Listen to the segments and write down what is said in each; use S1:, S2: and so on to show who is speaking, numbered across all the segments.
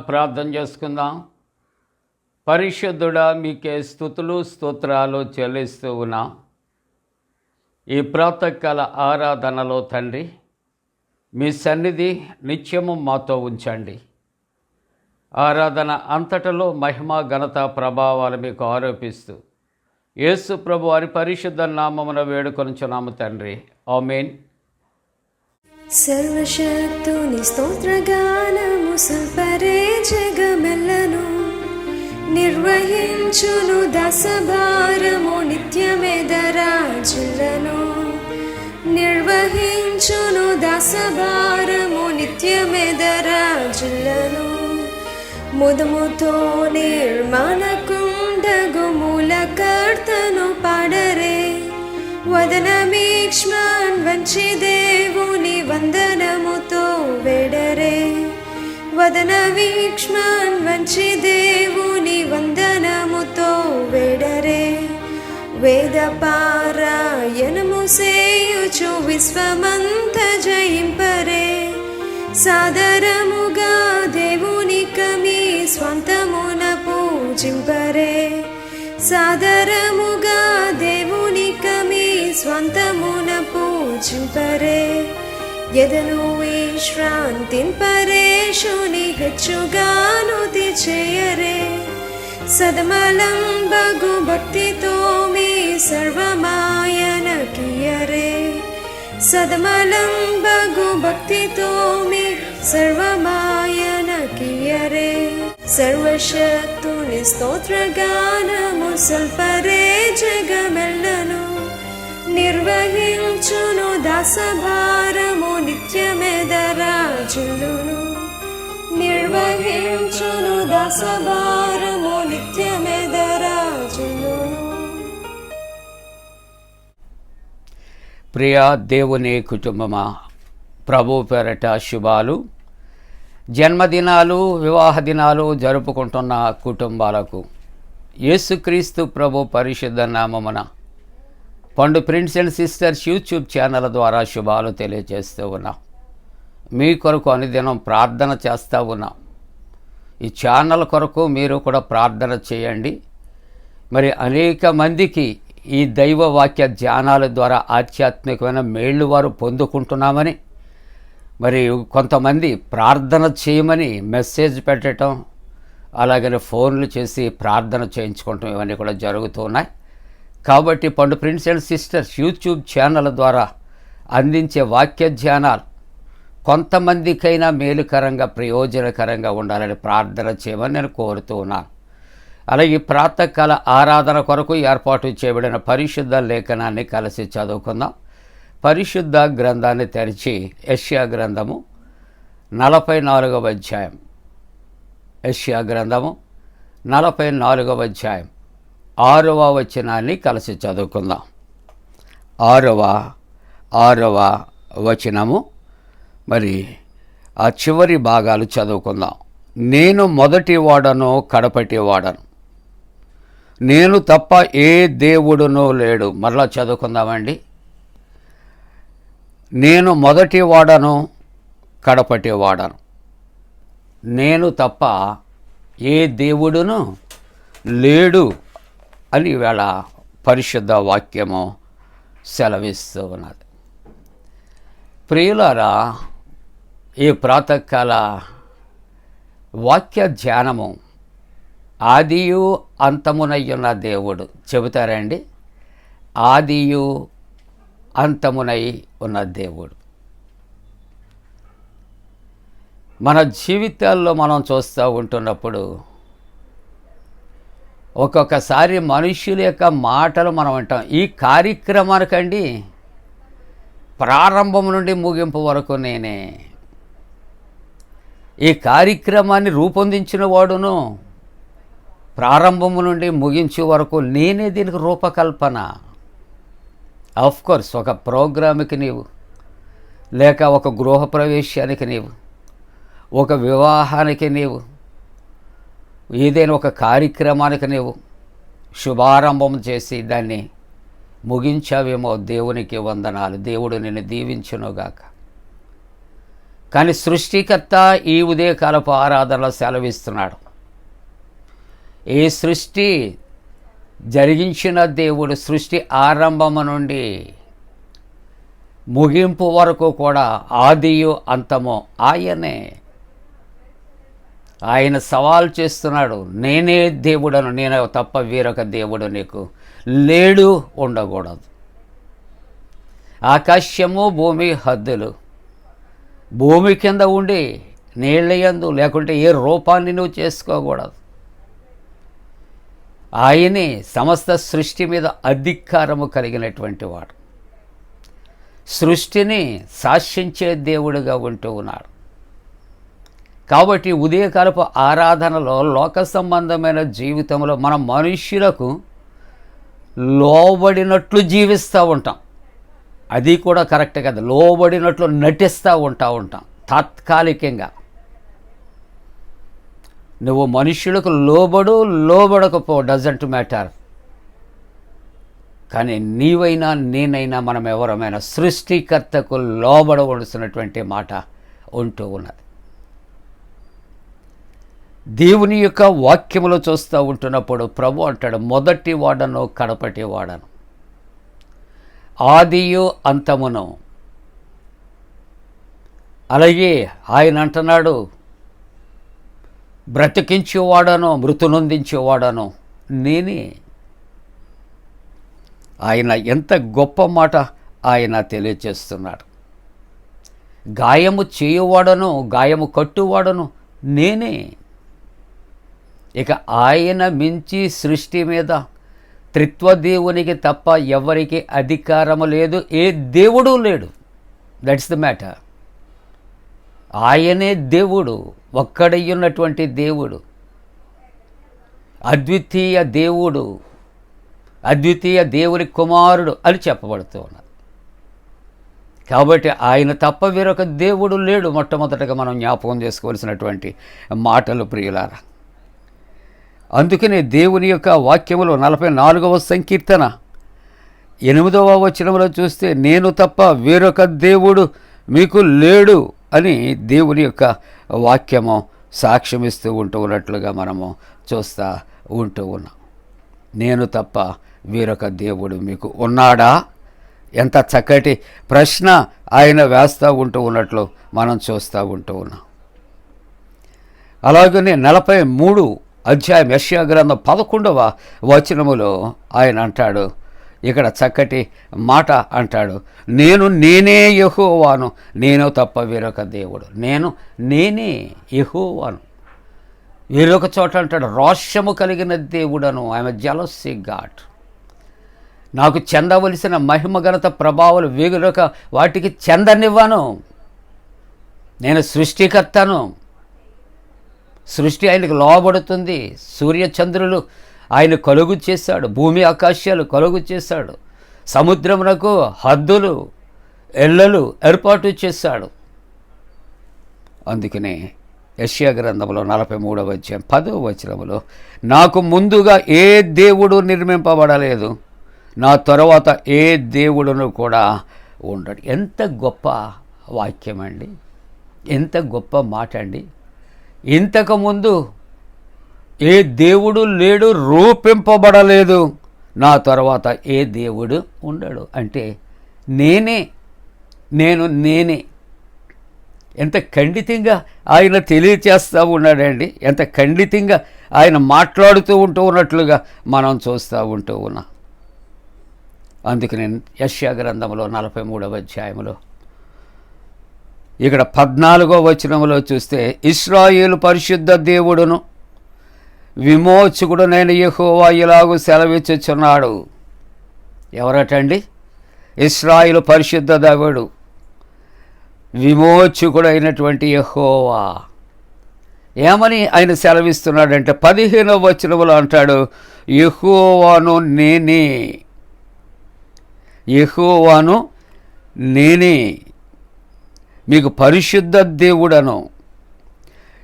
S1: ప్రార్థన చేసుకుందాం. పరిశుద్ధుడా, మీకే స్తుతులు స్తోత్రాలు చెల్లిస్తూ ఉన్నాం. ఈ ప్రాతకాల ఆరాధనలో తండ్రి, మీ సన్నిధి నిత్యము మాతో ఉంచండి. ఆరాధన అంతటలో మహిమ ఘనత ప్రభావాలు మీకు ఆరోపిస్తూ యేసు ప్రభు వారి పరిశుద్ధ నామమున వేడుకొనుచున్నాము తండ్రి, ఆమేన్.
S2: సర్వశక్తుని స్తోత్రగానము సల్పరే జగమెల్లను నిర్వహించును దాసభారము నిత్యమెదరాజులను నిర్వహించును దాసభారము నిత్యమెదరాజులను ముదముతో నిర్మాణకుండగు మూలకర్తను పాడరే వదనమీక్ష్మాన్ వంచి దేవుని వందనముతో వేడరే వదనవీక్ష్మాన్ వంచి దేవుని వందనముతో వేడరే వేద పారాయణము సేయుచు విశ్వమంత జయింపరే సాదరముగా దేవునిక మీ స్వంతమున పూజింపరే సాదరముగా దేవునిక మీ స్వంతమున పూజింపరే ఎదను విశ్రాంతింపరేషుని హెచ్చుగానుతి చేయరే సదమలం బగు భక్తితో మీ సర్వమాయన కియరే సదమలం బగు భక్తితో మీ సర్వమాయన కియరే సర్వశక్తుని స్తోత్రగానము సల్పరే జగమెల్లను నిర్వహించును దాసభారము నిత్యమెదరాజులను నిర్వహించును దాసభారము నిత్యమెదరాజులను.
S1: ప్రియా దేవుని కుటుంబమా, ప్రభు పేరట శుభాలు. జన్మదినాలు, వివాహ దినాలు జరుపుకుంటున్న కుటుంబాలకు యేసుక్రీస్తు ప్రభు పరిశుద్ధ నామమున పండు prince and sisters YouTube channel ద్వారా శుభాలు తెలియజేస్తూ ఉన్నాం. మీ కొరకు అనుదినం ప్రార్థన చేస్తూ ఉన్నాం. ఈ ఛానల్ కొరకు మీరు కూడా ప్రార్థన చేయండి. మరి అనేక మందికి ఈ దైవ వాక్య ధ్యానాల ద్వారా ఆధ్యాత్మికమైన మేళ్ళు వారు పొందుకుంటున్నామని, మరి కొంతమంది ప్రార్థన చేయమని మెసేజ్ పెట్టడం, అలాగనే ఫోన్లు చేసి ప్రార్థన చేయించుకోవటం, ఇవన్నీ కూడా జరుగుతున్నాయి. కాబట్టి పండు prince and sisters YouTube channel ద్వారా అందించే వాక్య ధ్యానాలు కొంతమందికైనా మేలుకరంగా ప్రయోజనకరంగా ఉండాలని ప్రార్థన చేయమని నేను కోరుతూ ఉన్నాను. అలాగే ప్రాతకాల ఆరాధన కొరకు ఏర్పాటు చేయబడిన పరిశుద్ధ లేఖనాన్ని కలిసి చదువుకుందాం. పరిశుద్ధ గ్రంథాన్ని తెరిచి యెషయా గ్రంథము 44వ అధ్యాయం, యెషయా గ్రంథము 44వ అధ్యాయం 6వ వచనాన్ని కలిసి చదువుకుందాం. 6వ వచనము, మరి ఆ చివరి భాగాలు చదువుకుందాం. నేను మొదటి వాడను, కడపటి వాడను, నేను తప్ప ఏ దేవుడునూ లేడు. మరలా చదువుకుందామండి. నేను మొదటి వాడను, కడపటి వాడను, నేను తప్ప ఏ దేవుడును లేడు అని ఈవేళ పరిశుద్ధ వాక్యము సెలవిస్తూ ఉన్నది. ప్రియులారా, ఈ ప్రాతకాల వాక్య ధ్యానము ఆదియు అంతమునయ్యున్న దేవుడు చెబుతారండి. ఆదియు అంతమునై ఉన్న దేవుడు మన జీవితాల్లో మనం చూస్తూ ఉంటున్నప్పుడు ఒక్కొక్కసారి మనుష్యుల యొక్క మాటలు మనం వింటాం. ఈ కార్యక్రమానికండి ప్రారంభం నుండి ముగింపు వరకు నేనే, ఈ కార్యక్రమాన్ని రూపొందించిన వాడును, ప్రారంభము నుండి ముగించే వరకు నేనే దీనికి రూపకల్పన. కోర్స్ ఒక ప్రోగ్రామ్కి నీవు, లేక ఒక గృహప్రవేశానికి నీవు, ఒక వివాహానికి నీవు, ఏదైనా ఒక కార్యక్రమానికి నీవు శుభారంభం చేసి దాన్ని ముగించావేమో, దేవునికి వందనాలు. దేవుడు నిన్ను దీవించునుగాక. కానీ సృష్టికర్త ఈ ఉదయకాలపు ఆరాధనలో సెలవిస్తున్నాడు. ఈ సృష్టి జరిగించిన దేవుడు సృష్టి ఆరంభము నుండి ముగింపు వరకు కూడా ఆదియు అంతము ఆయనే. ఆయన సవాల్ చేస్తున్నాడు, నేనే దేవుడను, నేను తప్ప వేరొక దేవుడు నీకు లేడు, ఉండకూడదు. ఆకాశము భూమి హద్దులు, భూమి కింద ఉండి నీళ్ళయందు లేకుంటే ఏ రూపాన్ని నువ్వు చేసుకోకూడదు. ఆయనే సమస్త సృష్టి మీద అధికారము కలిగినటువంటి వాడు, సృష్టిని శాసించే దేవుడిగా ఉంటూ ఉన్నాడు. కాబట్టి ఉదయకాలపు ఆరాధనలో లోక సంబంధమైన జీవితంలో మనం మనుష్యులకు లోబడినట్లు జీవిస్తూ ఉంటాం. అది కూడా కరెక్ట్ కదా. లోబడినట్లు నటిస్తూ ఉంటాం తాత్కాలికంగా. నువ్వు మనుష్యులకు లోబడకపో, డజంట్ మ్యాటర్. కానీ నీవైనా నేనైనా మనం ఎవరమైనా సృష్టికర్తకు లోబడవలసినటువంటి మాట ఉంటూ ఉన్నది. దేవుని యొక్క వాక్యములో చూస్తూ ఉంటున్నప్పుడు ప్రభు అంటాడు, మొదటి వాడను కడపటి వాడను, ఆదియు అంతమును. అలాగే ఆయన అంటున్నాడు, బ్రతికించేవాడను మృతునొందించేవాడను నేనే. ఆయన ఎంత గొప్ప మాట ఆయన తెలియజేస్తున్నాడు. గాయము చేయువాడను గాయము కట్టువాడను నేనే. ఇక ఆయన మించి సృష్టి మీద త్రిత్వదేవునికి తప్ప ఎవరికి అధికారము లేదు, ఏ దేవుడు లేడు. That's the matter. ఆయనే దేవుడు, ఒక్కడయ్యున్నటువంటి దేవుడు, అద్వితీయ దేవుడు, అద్వితీయ దేవుని కుమారుడు అని చెప్పబడుతూ ఉన్నది. కాబట్టి ఆయన తప్ప వేరొక దేవుడు లేడు. మొట్టమొదటగా మనం జ్ఞాపకం చేసుకోవాల్సినటువంటి మాటలు ప్రియులారా. అందుకనే దేవుని యొక్క వాక్యములో 44వ సంకీర్తన 8వ వచనంలో చూస్తే, నేను తప్ప వేరొక దేవుడు మీకు లేడు అని దేవుని యొక్క వాక్యము సాక్ష్యమిస్తూ ఉన్నట్లుగా మనము చూస్తూ ఉంటూ ఉన్నాం. నేను తప్ప వేరొక దేవుడు మీకు ఉన్నాడా? ఎంత చక్కటి ప్రశ్న ఆయన వేస్తూ ఉన్నట్లు మనం చూస్తూ ఉన్నాం. అలాగనే 43 అధ్యాయం యెషయా గ్రంథం 11వ వచనములో ఆయన అంటాడు, ఇక్కడ చక్కటి మాట అంటాడు, నేనే యెహోవాను, నేను తప్ప వేరొక దేవుడు, నేనే యెహోవాను. వేరొక చోట అంటాడు, రోషము కలిగిన దేవుడను, ఐఎమ్ ఎ జెలసీ గాడ్. నాకు చెందవలసిన మహిమ ఘనత ప్రభావాలు వేరొక వాటికి చెందనివ్వను. నేను సృష్టికర్తను, సృష్టి ఆయనకు లోబడుతుంది. సూర్యచంద్రులు ఆయన కలుగు చేశాడు, భూమి ఆకాశాలు కలుగు చేశాడు, సముద్రమునకు హద్దులు ఎల్లలు ఏర్పాటు చేశాడు. అందుకనే యెషయా గ్రంథంలో 43వ అధ్యాయం 10వ వచనములో, నాకు ముందుగా ఏ దేవుడు నిర్మింపబడలేదు, నా తరువాత ఏ దేవుడును కూడా ఉండడు. ఎంత గొప్ప వాక్యం అండి, ఎంత గొప్ప మాట అండి. ఇంతకుముందు ఏ దేవుడు లేడు, రూపింపబడలేదు, నా తర్వాత ఏ దేవుడు ఉండడు. అంటే నేనే. ఎంత ఖండితంగా ఆయన తెలియచేస్తూ ఉన్నాడండి, ఎంత ఖండితంగా ఆయన మాట్లాడుతూ ఉన్నట్లుగా మనం చూస్తూ ఉన్నాం. అందుకు నేను యెషయా గ్రంథంలో 43వ అధ్యాయంలో ఇక్కడ 14వ వచనంలో చూస్తే, ఇశ్రాయేలు పరిశుద్ధ దేవుడును విమోచకుడునైన యెహోవా ఇలాగు సెలవిచ్చుచున్నాడు. ఎవరటండి? ఇశ్రాయేలు పరిశుద్ధ దేవుడు, విమోచకుడైనటువంటి యెహోవా. ఏమని ఆయన సెలవిస్తున్నాడంటే 15వ వచనంలో అంటాడు, యెహోవాను నేనే, యెహోవాను నేనే మీకు పరిశుద్ధ దేవుడను,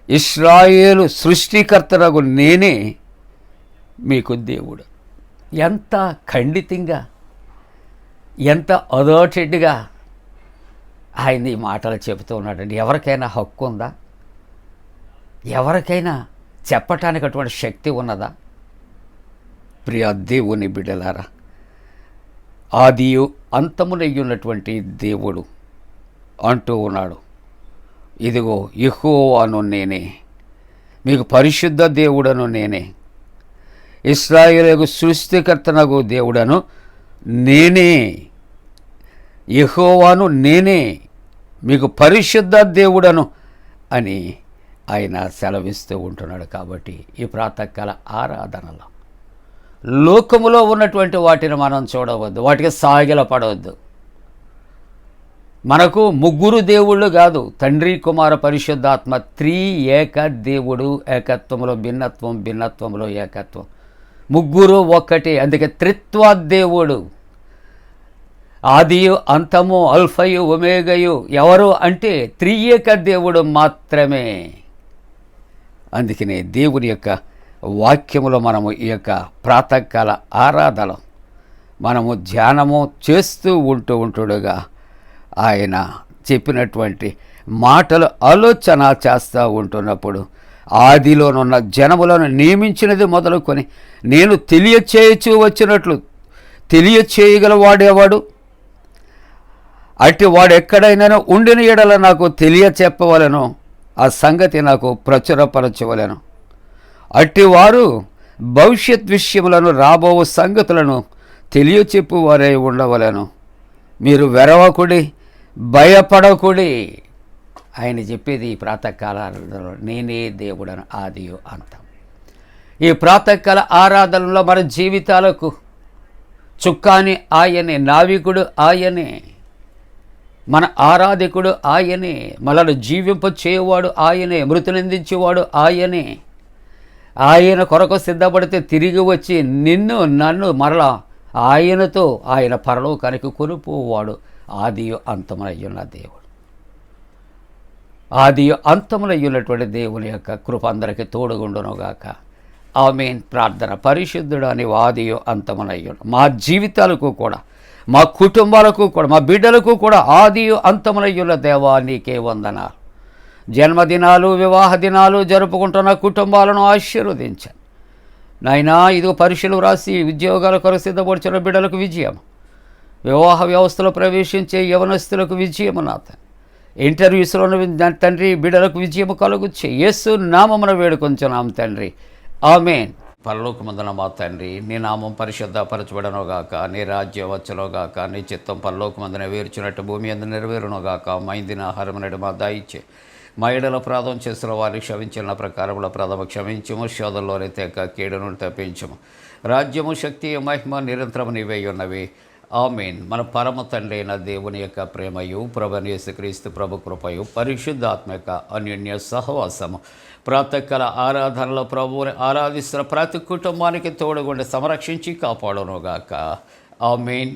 S1: ఇశ్రాయేలు సృష్టికర్తనగు నేనే మీకు దేవుడు. ఎంత ఖండితంగా, ఎంత అథారిటీగా ఆయన ఈ మాటలు చెబుతూ ఉన్నాడండి. ఎవరికైనా హక్కు ఉందా? ఎవరికైనా చెప్పటానికి అటువంటి శక్తి ఉన్నదా? ప్రియ దేవుని బిడ్డలారా, ఆదియు అంతమునయ్యున్నటువంటి దేవుడు అంటూ ఉన్నాడు, ఇదిగో యెహోవాను నేనే, మీకు పరిశుద్ధ దేవుడను నేనే, ఇశ్రాయేలుకు సృష్టికర్తనగు దేవుడను నేనే, యెహోవాను నేనే, మీకు పరిశుద్ధ దేవుడను అని ఆయన సెలవిస్తూ ఉంటున్నాడు. కాబట్టి ఈ ప్రాతకాల ఆరాధనలో లోకములో ఉన్నటువంటి వాటిని మనం చూడవద్దు, వాటికి సాగిలపడవద్దు. మనకు ముగ్గురు దేవుళ్ళు కాదు, తండ్రి కుమార పరిశుద్ధాత్మ, ఏక దేవుడు, ఏకత్వంలో భిన్నత్వం, భిన్నత్వంలో ఏకత్వం, ముగ్గురు ఒక్కటి. అందుకే త్రిత్వ దేవుడు, ఆదియు అంతము, అల్ఫయు ఒమేగయు ఎవరు అంటే త్రియేక దేవుడు మాత్రమే. అందుకనే దేవుని యొక్క వాక్యములో మనము ఈ యొక్క ప్రాతకాల ఆరాధన మనము ధ్యానము చేస్తూ ఉంటుండగా ఆయన చెప్పినటువంటి మాటలు ఆలోచన చేస్తూ ఉంటున్నప్పుడు, ఆదిలోనున్న జనములను నియమించినది మొదలుకొని నేను తెలియచేయచ్చు వచ్చినట్లు తెలియచేయగలవాడేవాడు, అట్టి వాడు ఎక్కడైనా ఉండిన ఎడల నాకు తెలియచెప్పవలెను, ఆ సంగతి నాకు ప్రచురపరచవలెను. అట్టివారు భవిష్యత్ విషయములను, రాబో సంగతులను తెలియచెప్పువారై ఉండవలెను. మీరు వెరవకుడి, భయపడకుడి. ఆయన చెప్పేది ఈ ప్రాతకాలలో నేనే దేవుడను, ఆదియు అంతం. ఈ ప్రాతకాల ఆరాధనలో మన జీవితాలకు చుక్కాని ఆయనే, నావికుడు ఆయనే, మన ఆరాధకుడు ఆయనే, మనల్ని జీవింప చేయవాడు ఆయనే, మృతునందించేవాడు ఆయనే. ఆయన కొరకు సిద్ధపడితే తిరిగి వచ్చి నిన్ను నన్ను మరలా ఆయనతో ఆయన పరలోకానికి కొనుపోవాడు ఆదియు అంతమునయ్యున్న దేవుడు. ఆదియు అంతమునయ్యున్నటువంటి దేవుని యొక్క కృప అందరికీ తోడుగుండునుగాక. ఆమేన్. ప్రార్థన. పరిశుద్ధుడు అని ఆదియు అంతమునయ్యున్న మా జీవితాలకు కూడా, మా కుటుంబాలకు కూడా, మా బిడ్డలకు కూడా ఆదియు అంతమునయ్యున్న దేవా నీకే వందనాలు. జన్మదినాలు, వివాహ దినాలు జరుపుకుంటున్న కుటుంబాలను ఆశీర్వదించాను నాయనా. ఇదిగో పరీక్షలు రాసి ఉద్యోగాల కొరకు సిద్ధపడుచున్న బిడ్డలకు విజయం, వివాహ వ్యవస్థలో ప్రవేశించే యవనస్తులకు విజయము నా ఇంటర్వ్యూస్లో తండ్రి బిడ్డలకు విజయము కలుగుచ్చే యేసు నామమున వేడుకొంచున్నాం తండ్రి. ఆమేన్. పరలోకమందున మా తండ్రి, నీ నామం పరిశుద్ధపరచబడనుగాక, నీ రాజ్యం వచ్చునుగాక, నీ చిత్తం పరలోకమందున వేర్చినట్టు భూమి అందు నెరవేరునుగాక. మా ఇందిన ఆహారం నేడు మా దయచే, మా ఏడల అపరాధం చేసిన వారిని క్షమించిన ప్రకారముల అపరాధము క్షమించము, శోధనలోని తెక్క కీడును తప్పించము. రాజ్యము, శక్తి, మహిమ నిరంతరము నీవే ఉన్నవి. ఆమేన్. మన పరమ తండ్రి అయిన దేవుని యొక్క ప్రేమయు, ప్రభువైన యేసుక్రీస్తు ప్రభు కృపయు, పరిశుద్ధాత్మ యొక్క అన్యోన్య సహవాసము ప్రాతకాల ఆరాధనలో ప్రభువుని ఆరాధిస్తున్న ప్రతి కుటుంబానికి తోడుగుండి సంరక్షించి కాపాడునుగాక. ఆమేన్.